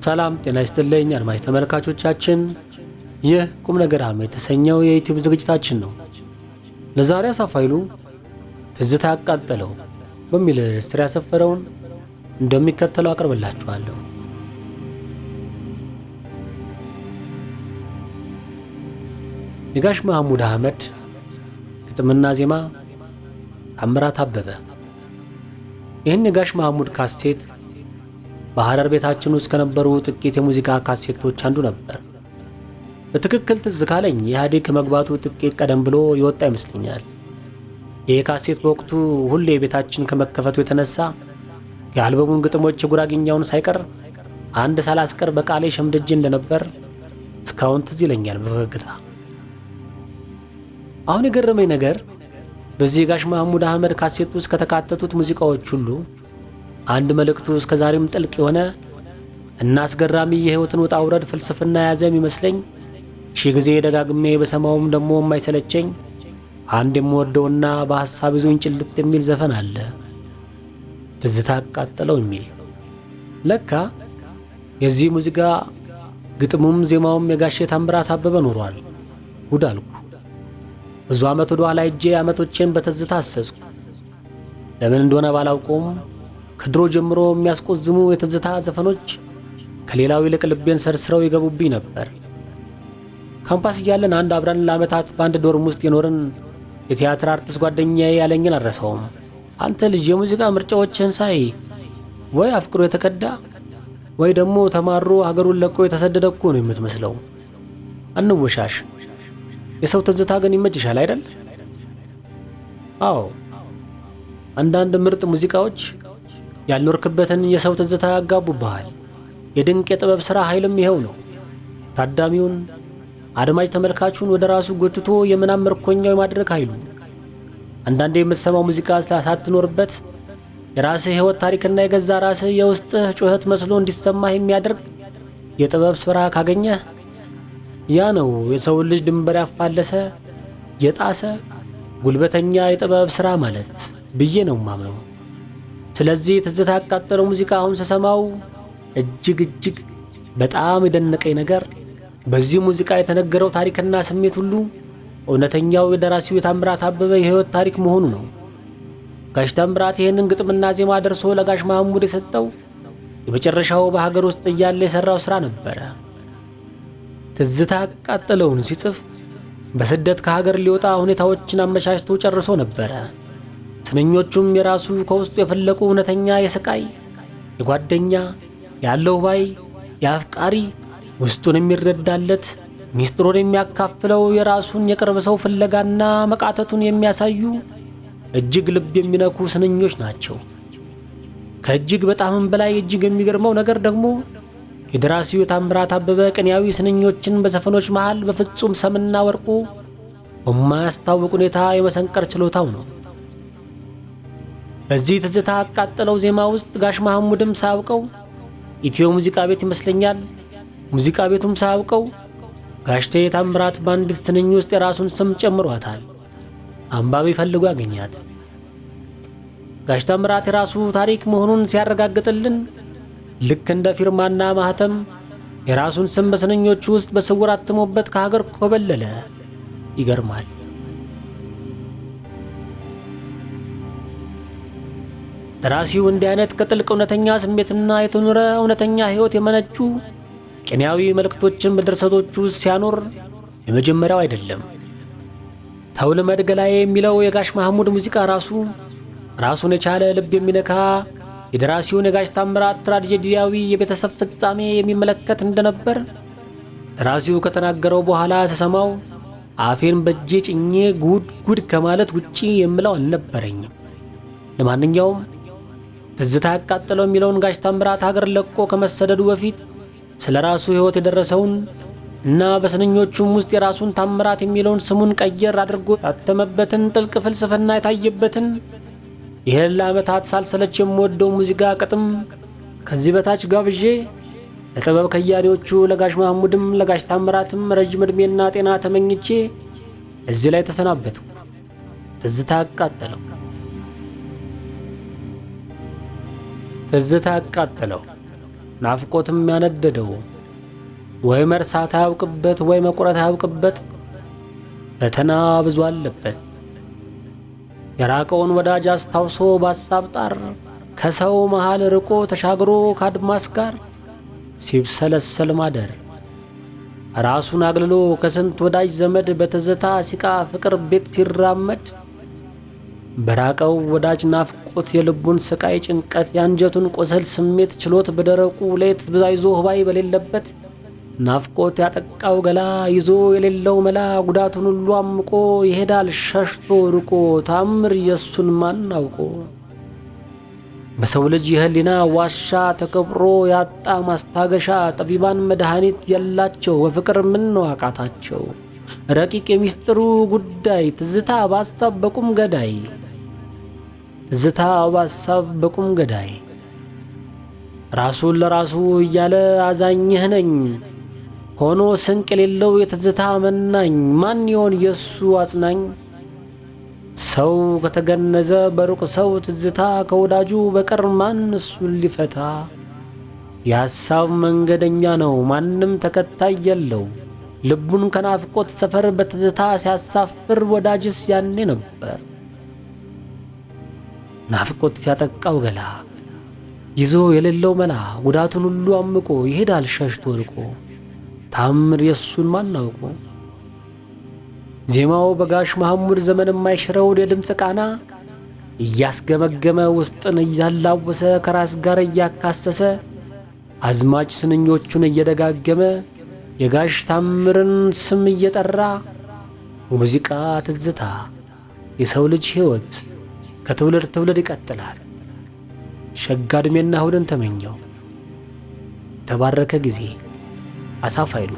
ሰላም ጤና ይስጥልኝ አድማጭ ተመልካቾቻችን፣ ይህ ቁም ነገር የተሰኘው የዩቲዩብ ዝግጅታችን ነው። ለዛሬ አሳፋይሉ ትዝታ ያቃጠለው በሚል ርዕስ ስር ያሰፈረውን እንደሚከተለው አቀርብላችኋለሁ። የጋሽ መሐሙድ አህመድ ግጥምና ዜማ ታምራት አበበ። ይህን የጋሽ መሐሙድ ካሴት በሐረር ቤታችን ውስጥ ከነበሩ ጥቂት የሙዚቃ ካሴቶች አንዱ ነበር። በትክክል ትዝ ካለኝ ኢህአዴግ ከመግባቱ ጥቂት ቀደም ብሎ ይወጣ ይመስለኛል። ይህ ካሴት በወቅቱ ሁሌ ቤታችን ከመከፈቱ የተነሳ የአልበሙን ግጥሞች የጉራግኛውን ሳይቀር አንድ ሳላስቀር በቃሌ ሸምድጄ እንደነበር እስካሁን ትዝ ይለኛል በፈገግታ። አሁን የገረመኝ ነገር በዚህ የጋሽ መሐሙድ አህመድ ካሴት ውስጥ ከተካተቱት ሙዚቃዎች ሁሉ አንድ መልእክቱ እስከ ዛሬም ጥልቅ የሆነ እና አስገራሚ የሕይወትን ውጣ ውረድ ፍልስፍና የያዘ የሚመስለኝ ሺህ ጊዜ ደጋግሜ በሰማውም ደግሞ የማይሰለቸኝ አንድ የምወደውና በሐሳብ ይዞኝ ጭልጥ የሚል ዘፈን አለ። ትዝታ ያቃጠለው የሚል። ለካ የዚህ ሙዚቃ ግጥሙም ዜማውም የጋሼ ታምራት አበበ ኖሯል። ጉድ አልኩ። ብዙ ዓመት ወደ ኋላ ሄጄ ዓመቶቼን በትዝታ አሰስኩ። ለምን እንደሆነ ባላውቀውም ከድሮ ጀምሮ የሚያስቆዝሙ የትዝታ ዘፈኖች ከሌላው ይልቅ ልቤን ሰርስረው ይገቡብኝ ነበር። ካምፓስ እያለን አንድ አብረን ለዓመታት በአንድ ዶርም ውስጥ የኖርን የቲያትር አርቲስት ጓደኛዬ ያለኝን አልረሳውም። አንተ ልጅ የሙዚቃ ምርጫዎችህን ሳይ ወይ አፍቅሮ የተከዳ ወይ ደግሞ ተማሮ ሀገሩን ለቆ የተሰደደ እኮ ነው የምትመስለው። አንወሻሽ፣ የሰው ትዝታ ግን ይመችሻል አይደል? አዎ፣ አንዳንድ ምርጥ ሙዚቃዎች ያልኖርክበትን የሰው ትዝታ ያጋቡብሃል። የድንቅ የጥበብ ሥራ ኃይልም ይኸው ነው። ታዳሚውን አድማጭ ተመልካቹን ወደ ራሱ ጎትቶ የምናብ ምርኮኛው የማድረግ ኃይሉ። አንዳንዴ የምትሰማው ሙዚቃ ሳትኖርበት የራስህ ሕይወት ታሪክና የገዛ ራስህ የውስጥህ ጩኸት መስሎ እንዲሰማህ የሚያደርግ የጥበብ ሥራ ካገኘህ ያ ነው የሰውን ልጅ ድንበር ያፋለሰ የጣሰ ጉልበተኛ የጥበብ ሥራ ማለት ብዬ ነው ማምነው። ስለዚህ ትዝታ ያቃጠለው ሙዚቃ አሁን ስሰማው እጅግ በጣም የደነቀኝ ነገር በዚህ ሙዚቃ የተነገረው ታሪክና ስሜት ሁሉ እውነተኛው የደራሲው የታምራት አበበ የሕይወት ታሪክ መሆኑ ነው። ጋሽ ታምራት ይህንን ግጥምና ዜማ ደርሶ ለጋሽ መሐሙድ የሰጠው የመጨረሻው በሀገር ውስጥ እያለ የሠራው ሥራ ነበረ። ትዝታ ያቃጠለውን ሲጽፍ በስደት ከሀገር ሊወጣ ሁኔታዎችን አመቻችቶ ጨርሶ ነበረ። ስንኞቹም የራሱ ከውስጡ የፈለቁ እውነተኛ የስቃይ የጓደኛ ያለው ባይ የአፍቃሪ ውስጡን የሚረዳለት ሚስጥሩን የሚያካፍለው የራሱን የቅርብ ሰው ፍለጋና መቃተቱን የሚያሳዩ እጅግ ልብ የሚነኩ ስንኞች ናቸው። ከእጅግ በጣምም በላይ እጅግ የሚገርመው ነገር ደግሞ የደራሲው የታምራት አበበ ቅኔያዊ ስንኞችን በዘፈኖች መሃል በፍጹም ሰምና ወርቁ በማያስታውቅ ሁኔታ የመሰንቀር ችሎታው ነው። በዚህ ትዝታ ያቃጠለው ዜማ ውስጥ ጋሽ መሐሙድም ሳያውቀው ኢትዮ ሙዚቃ ቤት ይመስለኛል፣ ሙዚቃ ቤቱም ሳያውቀው ጋሽቴ ታምራት በአንዲት ስንኝ ውስጥ የራሱን ስም ጨምሯታል። አንባቢ ፈልጎ ያገኛት። ጋሽ ታምራት የራሱ ታሪክ መሆኑን ሲያረጋግጥልን ልክ እንደ ፊርማና ማህተም የራሱን ስም በስንኞቹ ውስጥ በስውር አትሞበት ከሀገር ኮበለለ። ይገርማል። ደራሲው እንዲህ አይነት ከጥልቅ እውነተኛ ስሜትና የተኖረ እውነተኛ ሕይወት የመነጩ ቅኔያዊ መልእክቶችን በድርሰቶቹ ውስጥ ሲያኖር የመጀመሪያው አይደለም። ተውልመድ ገላዬ የሚለው የጋሽ መሐሙድ ሙዚቃ ራሱን የቻለ ልብ የሚነካ የደራሲውን የጋሽ ታምራት ትራጀዲያዊ የቤተሰብ ፍጻሜ የሚመለከት እንደነበር ደራሲው ከተናገረው በኋላ ተሰማው አፌን በእጄ ጭኜ ጉድ ከማለት ውጪ የምለው አልነበረኝም። ለማንኛውም ትዝታ ያቃጠለው የሚለውን ጋሽ ታምራት ሀገር ለቆ ከመሰደዱ በፊት ስለ ራሱ ሕይወት የደረሰውን እና በስንኞቹም ውስጥ የራሱን ታምራት የሚለውን ስሙን ቀየር አድርጎ ያተመበትን ጥልቅ ፍልስፍና የታየበትን ይህን ለዓመታት ሳልሰለች የምወደው ሙዚቃ ቅጥም ከዚህ በታች ጋብዤ ለጥበብ ከያኔዎቹ ለጋሽ መሐሙድም ለጋሽ ታምራትም ረጅም ዕድሜና ጤና ተመኝቼ እዚህ ላይ ተሰናበቱ። ትዝታ ያቃጠለው። ትዝታ ያቃጠለው ናፍቆትም ያነደደው ወይ መርሳት አያውቅበት ወይ መቁረጥ አያውቅበት ፈተና ብዙ አለበት። የራቀውን ወዳጅ አስታውሶ በሐሳብ ጣር ከሰው መሃል ርቆ ተሻግሮ ከአድማስ ጋር ሲብሰለሰል ማደር ራሱን አግልሎ ከስንት ወዳጅ ዘመድ በትዝታ ሲቃ ፍቅር ቤት ሲራመድ በራቀው ወዳጅ ናፍቆት የልቡን ስቃይ ጭንቀት የአንጀቱን ቁስል ስሜት ችሎት በደረቁ ሌት ብዛይዞ ህባይ በሌለበት ናፍቆት ያጠቃው ገላ ይዞ የሌለው መላ ጉዳቱን ሁሉ አምቆ ይሄዳል ሸሽቶ ርቆ ታምር የሱን ማን አውቆ። በሰው ልጅ የህሊና ዋሻ ተከብሮ ያጣ ማስታገሻ ጠቢባን መድኃኒት የላቸው በፍቅር ምን ነው አቃታቸው። ረቂቅ የሚስጥሩ ጉዳይ ትዝታ በሐሳብ በቁም ገዳይ ትዝታ በሐሳብ በቁም ገዳይ ራሱን ለራሱ እያለ አዛኝህ ነኝ ሆኖ ስንቅ የሌለው የትዝታ መናኝ ማን ይሆን የሱ አጽናኝ? ሰው ከተገነዘ በሩቅ ሰው ትዝታ ከወዳጁ በቀር ማን እሱን ሊፈታ? የሐሳብ መንገደኛ ነው ማንም ተከታይ የለው ልቡን ከናፍቆት ሰፈር በትዝታ ሲያሳፍር ወዳጅስ ያኔ ነበር። ናፍቆት ሲያጠቃው ገላ ይዞ የሌለው መላ ጉዳቱን ሁሉ አምቆ ይሄዳል ሸሽቶ ርቆ ታምር የሱን ማን አውቆ። ዜማው በጋሽ መሐሙድ ዘመን የማይሽረው የድምፅ ቃና እያስገመገመ ውስጥን እያላወሰ ከራስ ጋር እያካሰሰ አዝማች ስንኞቹን እየደጋገመ የጋሽ ታምርን ስም እየጠራ ሙዚቃ ትዝታ የሰው ልጅ ሕይወት ከትውልድ ትውልድ ይቀጥላል። ሸጋ ዕድሜና እሁድን ተመኘው። የተባረከ ጊዜ አሳፍ ኃይሉ